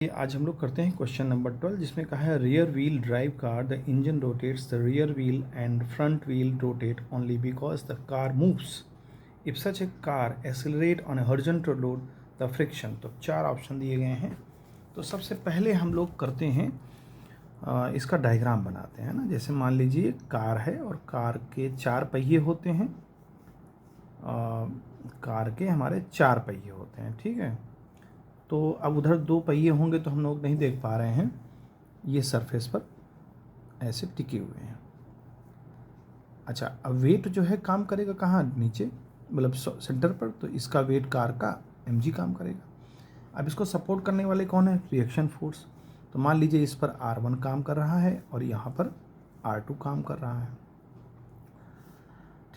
आज हम लोग करते हैं क्वेश्चन नंबर 12 जिसमें कहा है rear wheel drive car the engine rotates the rear wheel and front wheel rotate only because the car moves if such A car accelerate on A horizontal road the friction. तो 4 option दिए गए हैं। तो सबसे पहले हम लोग करते हैं इसका डायग्राम बनाते हैं ना। जैसे मान लीजिए कार है और कार के 4 पहिए होते हैं। कार के हमारे 4 पहिए होते हैं, ठीक है। तो अब उधर 2 पहिए होंगे तो हम लोग नहीं देख पा रहे हैं, ये सरफेस पर ऐसे टिके हुए हैं। अच्छा, अब वेट जो है काम करेगा कहाँ, नीचे मतलब सेंटर पर। तो इसका वेट कार का mg काम करेगा। अब इसको सपोर्ट करने वाले कौन है, रिएक्शन फोर्स। तो मान लीजिए इस पर R1 काम कर रहा है और यहाँ पर R2 काम कर रहा है,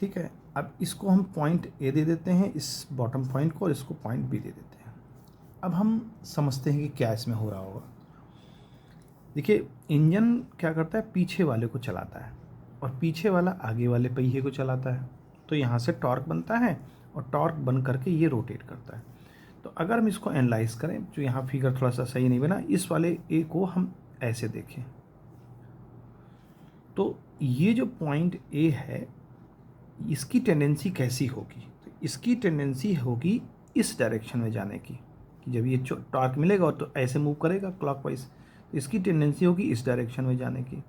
ठीक है। अब इसको हम पॉइंट A दे देते हैं, इस बॉटम पॉइंट को, और इसको पॉइंट B दे देते हैं। अब हम समझते हैं कि क्या इसमें हो रहा होगा। देखिए, इंजन क्या करता है, पीछे वाले को चलाता है और पीछे वाला आगे वाले पहिए को चलाता है। तो यहाँ से टॉर्क बनता है और टॉर्क बन करके ये रोटेट करता है। तो अगर हम इसको एनालाइज करें, जो यहाँ फिगर थोड़ा सा सही नहीं बना, इस वाले ए को हम ऐसे देखें तो ये जो पॉइंट ए है इसकी टेंडेंसी कैसी होगी, तो इसकी टेंडेंसी होगी इस डायरेक्शन में जाने की, कि जब ये टॉर्क मिलेगा तो ऐसे मूव करेगा क्लॉकवाइज, तो इसकी टेंडेंसी होगी इस डायरेक्शन में जाने की।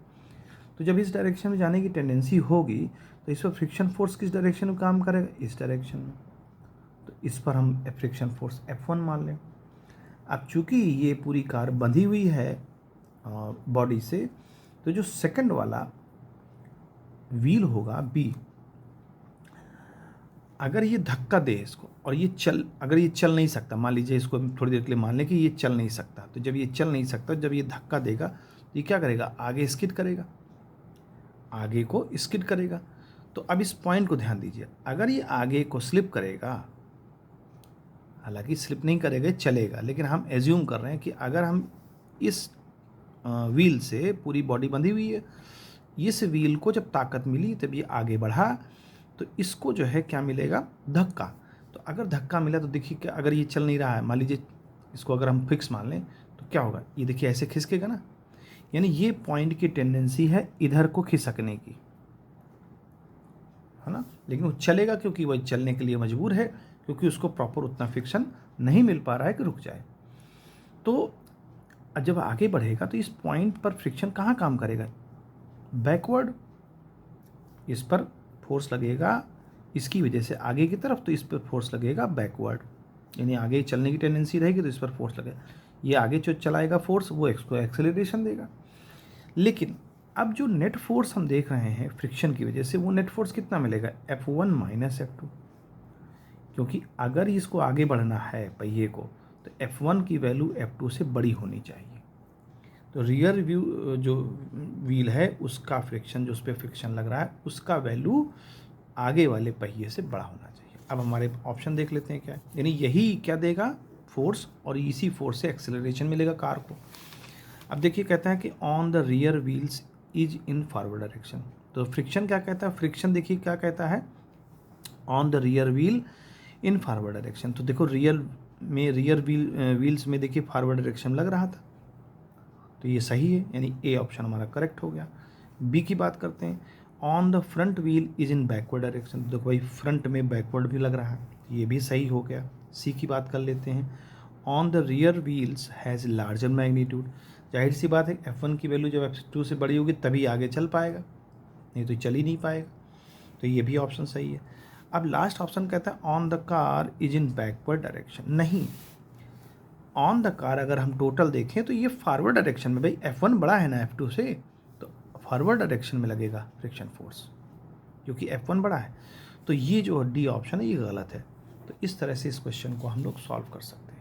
तो जब इस डायरेक्शन में जाने की टेंडेंसी होगी तो इस पर फ्रिक्शन फोर्स किस डायरेक्शन में काम करेगा, इस डायरेक्शन में। तो इस पर हम फ्रिक्शन फोर्स F1 मान लें। अब चूंकि ये पूरी कार बंधी हुई है बॉडी से, तो जो सेकंड वाला व्हील होगा B, अगर ये धक्का दे इसको और ये अगर ये चल नहीं सकता, मान लीजिए इसको थोड़ी देर के लिए मान लें कि ये चल नहीं सकता, तो जब ये चल नहीं सकता, जब ये धक्का देगा तो ये क्या करेगा, आगे स्किड करेगा, आगे को स्किड करेगा। तो अब इस पॉइंट को ध्यान दीजिए, अगर ये आगे को स्लिप करेगा, हालांकि स्लिप नहीं करेगा, चलेगा, लेकिन हम एज्यूम कर रहे हैं कि अगर हम इस व्हील से, पूरी बॉडी बंधी हुई है, इस व्हील को जब ताकत मिली तब ये आगे बढ़ा, तो इसको जो है क्या मिलेगा, धक्का। तो अगर धक्का मिला तो देखिए कि अगर ये चल नहीं रहा है, मान लीजिए इसको अगर हम फिक्स मान लें, तो क्या होगा, ये देखिए ऐसे खिसकेगा ना। यानी ये पॉइंट की टेंडेंसी है इधर को खिसकने की, है ना। लेकिन वो चलेगा क्योंकि वह चलने के लिए मजबूर है, क्योंकि उसको प्रॉपर उतना फ्रिक्शन नहीं मिल पा रहा है कि रुक जाए। तो जब आगे बढ़ेगा तो इस पॉइंट पर फ्रिक्शन कहाँ काम करेगा, बैकवर्ड। इस पर फोर्स लगेगा इसकी वजह से आगे की तरफ, तो इस पर फोर्स लगेगा बैकवर्ड, यानी आगे चलने की टेंडेंसी रहेगी तो इस पर फोर्स लगेगा। ये आगे जो चलाएगा फोर्स वो इसको एक्सेलरेशन देगा। लेकिन अब जो नेट फोर्स हम देख रहे हैं फ्रिक्शन की वजह से, वो नेट फोर्स कितना मिलेगा, F1 माइनस F2, क्योंकि अगर इसको आगे बढ़ना है पहिए को तो F1 की वैल्यू F2 से बड़ी होनी चाहिए। तो रियर व्यू जो व्हील है उसका फ्रिक्शन, जो उस पर फ्रिक्शन लग रहा है, उसका वैल्यू आगे वाले पहिए से बड़ा होना चाहिए। अब हमारे ऑप्शन देख लेते हैं क्या है, यानी यही क्या देगा, फोर्स, और इसी फोर्स से एक्सेलरेशन मिलेगा कार को। अब देखिए कहता है कि on the rear wheels is in forward direction. तो फ्रिक्शन क्या कहता है, फ्रिक्शन देखिए क्या कहता है, on the rear wheel in forward direction. तो देखो रियर व्हील्स में देखिए फॉरवर्ड डायरेक्शन लग रहा था, तो ये सही है, यानी ए ऑप्शन हमारा करेक्ट हो गया। बी की बात करते हैं, on the front wheel is in backward direction. देखो भाई फ्रंट में बैकवर्ड भी लग रहा है, ये भी सही हो गया। सी की बात कर लेते हैं, on the rear wheels has larger magnitude. जाहिर सी बात है F1 की वैल्यू जब F2 से बड़ी होगी तभी आगे चल पाएगा, नहीं तो चल ही नहीं पाएगा। तो ये भी ऑप्शन सही है। अब लास्ट ऑप्शन कहता है on the car is in backward direction. नहीं, ऑन द कार अगर हम टोटल देखें तो ये फॉरवर्ड डायरेक्शन में, भाई F1 बड़ा है ना F2 से, तो फॉरवर्ड डायरेक्शन में लगेगा फ्रिक्शन फोर्स, क्योंकि F1 बड़ा है। तो ये जो डी ऑप्शन है ये गलत है। तो इस तरह से इस क्वेश्चन को हम लोग सॉल्व कर सकते हैं।